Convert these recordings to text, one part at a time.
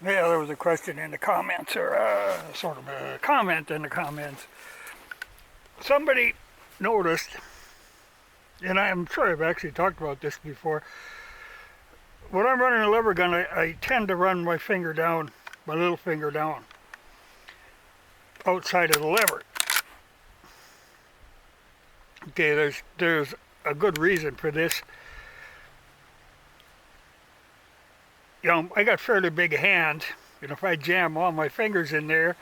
Yeah, there was a question in the comments, or sort of a comment in the comments. Somebody noticed, and I'm sure I've actually talked about this before. When I'm running a lever gun, I tend to run my finger down, my little finger down, outside of the lever. Okay, there's a good reason for this. You know, I got fairly big hands, and if I jam all my fingers in there,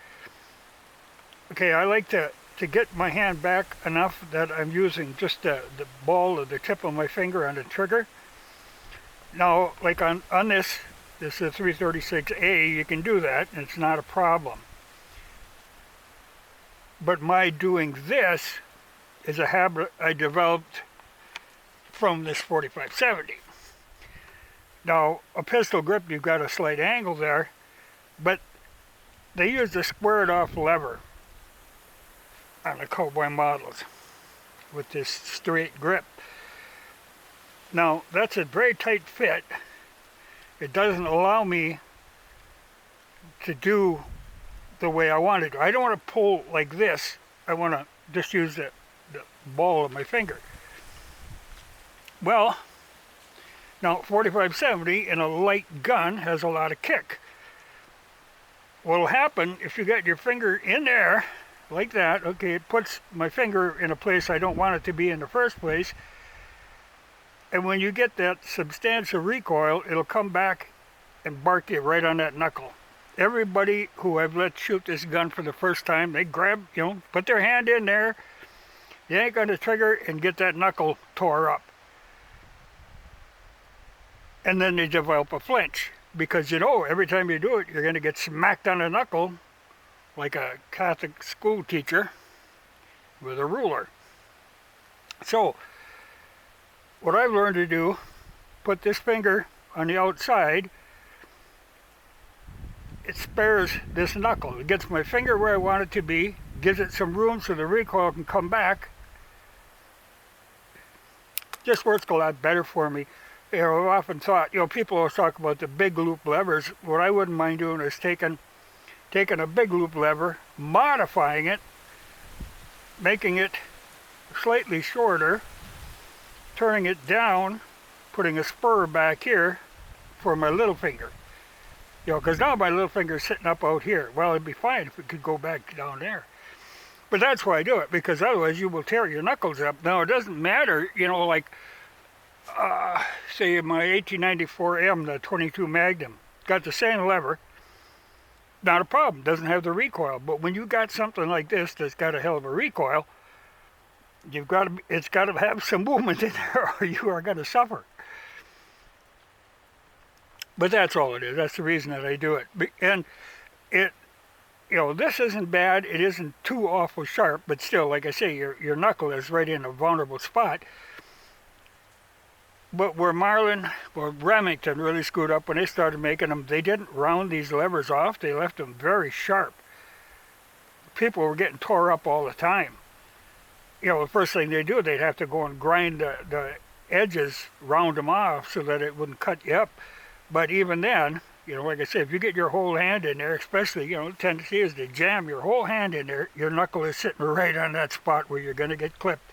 okay, I like to get my hand back enough that I'm using just the ball of the tip of my finger on the trigger. Now, like on this is 336A, you can do that, and it's not a problem. But my doing this is a habit I developed from this 4570. Now, a pistol grip, you've got a slight angle there, but they use a squared off lever on the cowboy models with this straight grip. Now, that's a very tight fit. It doesn't allow me to do the way I want to. I don't want to pull like this. I want to just use the ball of my finger. Well, now 4570 in a light gun has a lot of kick. What'll happen if you get your finger in there like that, okay, it puts my finger in a place I don't want it to be in the first place, and when you get that substantial recoil, it'll come back and bark you right on that knuckle. Everybody who I've let shoot this gun for the first time, they grab, put their hand in there, yank on the trigger, and get that knuckle tore up. And then they develop a flinch, because every time you do it, you're going to get smacked on the knuckle like a Catholic school teacher with a ruler. So, what I've learned to do, put this finger on the outside, it spares this knuckle. It gets my finger where I want it to be, gives it some room so the recoil can come back. Just works a lot better for me. I've often thought, people always talk about the big loop levers. What I wouldn't mind doing is taking a big loop lever, modifying it, making it slightly shorter, turning it down, putting a spur back here for my little finger. Because now my little finger's sitting up out here. Well, it'd be fine if it could go back down there. But that's why I do it, because otherwise you will tear your knuckles up. Now, it doesn't matter, say my 1894M, the 22 Magnum, got the same lever, not a problem, doesn't have the recoil. But when you got something like this that's got a hell of a recoil, it's got to have some movement in there, or you are going to suffer. But that's all it is. That's the reason that I do it. And this isn't bad. It isn't too awful sharp, but still, like I say, your knuckle is right in a vulnerable spot. But where Remington really screwed up when they started making them, they didn't round these levers off. They left them very sharp. People were getting tore up all the time. The first thing they do, they'd have to go and grind the edges, round them off so that it wouldn't cut you up. But even then, like I said, if you get your whole hand in there, especially, the tendency is to jam your whole hand in there, your knuckle is sitting right on that spot where you're going to get clipped.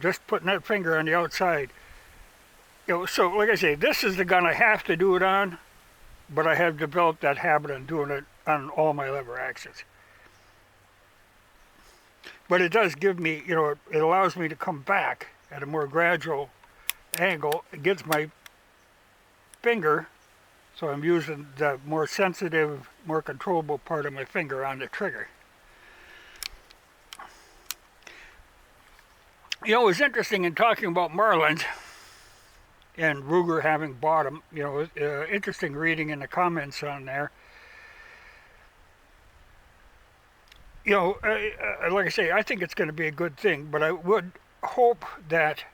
Just putting that finger on the outside. So like I say, this is the gun I have to do it on, but I have developed that habit of doing it on all my lever actions. But it does give me, it allows me to come back at a more gradual angle. It gets my finger, so I'm using the more sensitive, more controllable part of my finger on the trigger. It was interesting in talking about Marlins and Ruger having bought them. Interesting reading in the comments on there. Like I say, I think it's going to be a good thing, but I would hope that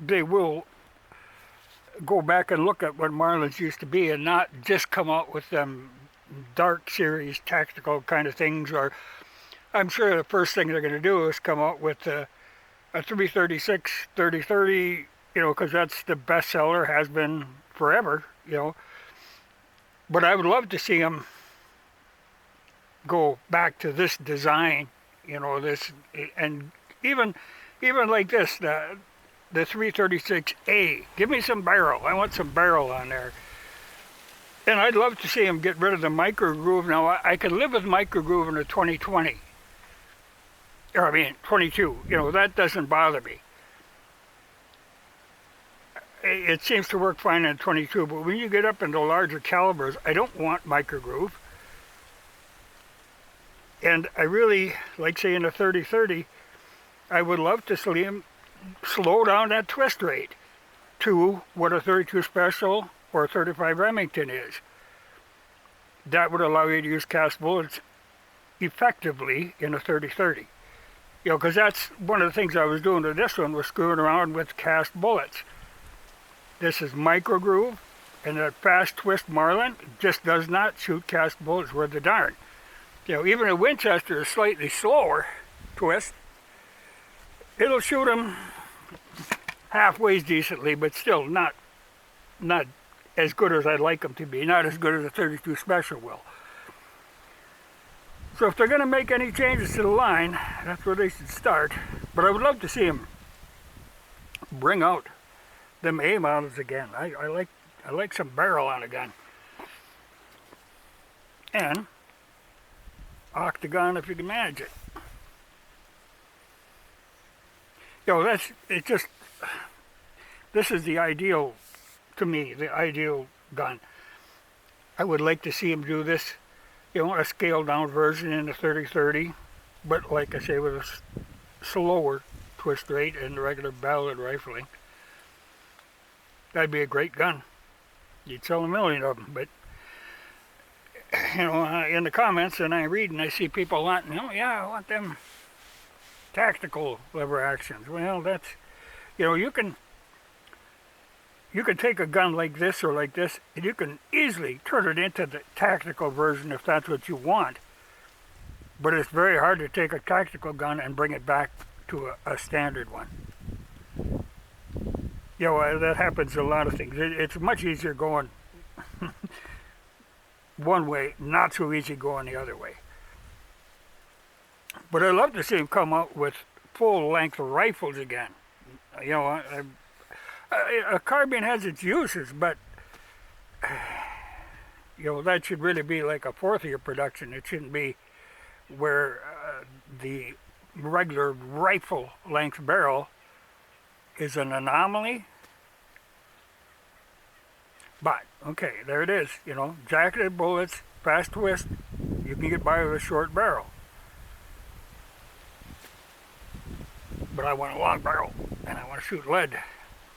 they will go back and look at what Marlins used to be and not just come out with them dark series tactical kind of things. Or I'm sure the first thing they're going to do is come out with a 336 3030, because that's the bestseller, has been forever. But I would love to see them go back to this design, this, and even like this, the 336A. Give me some barrel. I want some barrel on there. And I'd love to see them get rid of the micro groove. Now, I could live with micro groove in a 2020. Or, I mean, 22. That doesn't bother me. It seems to work fine in 22, but when you get up into larger calibers, I don't want micro groove. And I really, like say in a 30-30, I would love to see them slow down that twist rate to what a 32 Special or a 35 Remington is. That would allow you to use cast bullets effectively in a 30-30. Because that's one of the things I was doing to this one, was screwing around with cast bullets. This is micro groove, and that fast twist Marlin just does not shoot cast bullets worth the darn. Even a Winchester is slightly slower twist. It'll shoot them halfway decently, but still not as good as I'd like them to be. Not as good as a 32 Special will. So if they're going to make any changes to the line, that's where they should start. But I would love to see them bring out them A models again. I like some barrel on a gun. And octagon if you can manage it. This is the ideal, to me, the ideal gun. I would like to see him do this, a scaled down version in the 30-30, but like I say, with a slower twist rate and regular ballad rifling. That'd be a great gun. You'd sell 1 million of them, but in the comments, and I read and I see people wanting, yeah, I want them tactical lever actions. Well, that's, you can take a gun like this or like this, and you can easily turn it into the tactical version if that's what you want. But it's very hard to take a tactical gun and bring it back to a standard one. That happens to a lot of things. It's much easier going one way, not so easy going the other way. But I'd love to see him come out with full-length rifles again. A carbine has its uses, but that should really be like a fourth of your production. It shouldn't be where the regular rifle-length barrel is an anomaly. But, okay, there it is. Jacketed bullets, fast twist, you can get by with a short barrel. But I want a long barrel, and I want to shoot lead,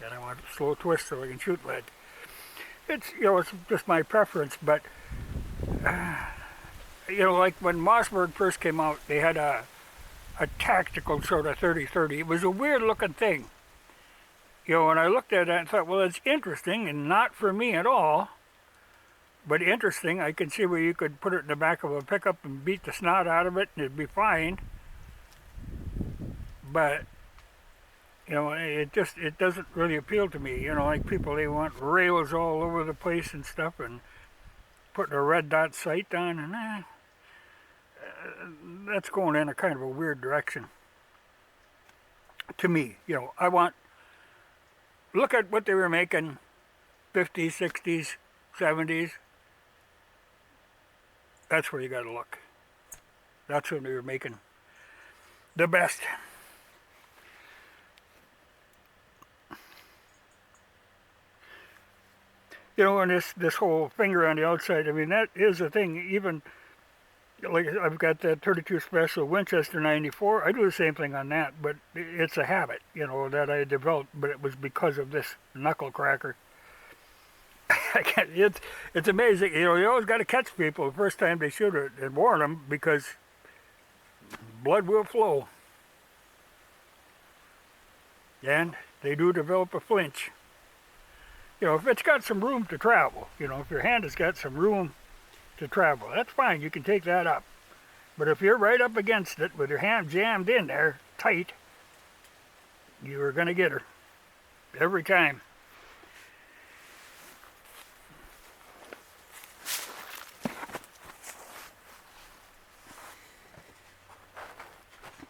and I want a slow twist so I can shoot lead. It's, it's just my preference, but, like when Mossberg first came out, they had a tactical sort of 30-30. It was a weird looking thing. And I looked at it and thought, well, it's interesting and not for me at all, but interesting. I could see where you could put it in the back of a pickup and beat the snot out of it and it'd be fine. But, it doesn't really appeal to me. Like people, they want rails all over the place and stuff and putting a red dot sight on, and that's going in a kind of a weird direction to me. Look at what they were making 50s, 60s, 70s. That's where you got to look. That's when they were making the best. And this whole finger on the outside, I mean, that is a thing. Even, like, I've got that 32 Special Winchester 94. I do the same thing on that, but it's a habit, that I developed, but it was because of this knuckle cracker. It's amazing. You always got to catch people the first time they shoot it and warn them, because blood will flow. And they do develop a flinch. If it's got some room to travel, if your hand has got some room to travel, that's fine, you can take that up. But if you're right up against it with your hand jammed in there, tight, you're going to get her. Every time.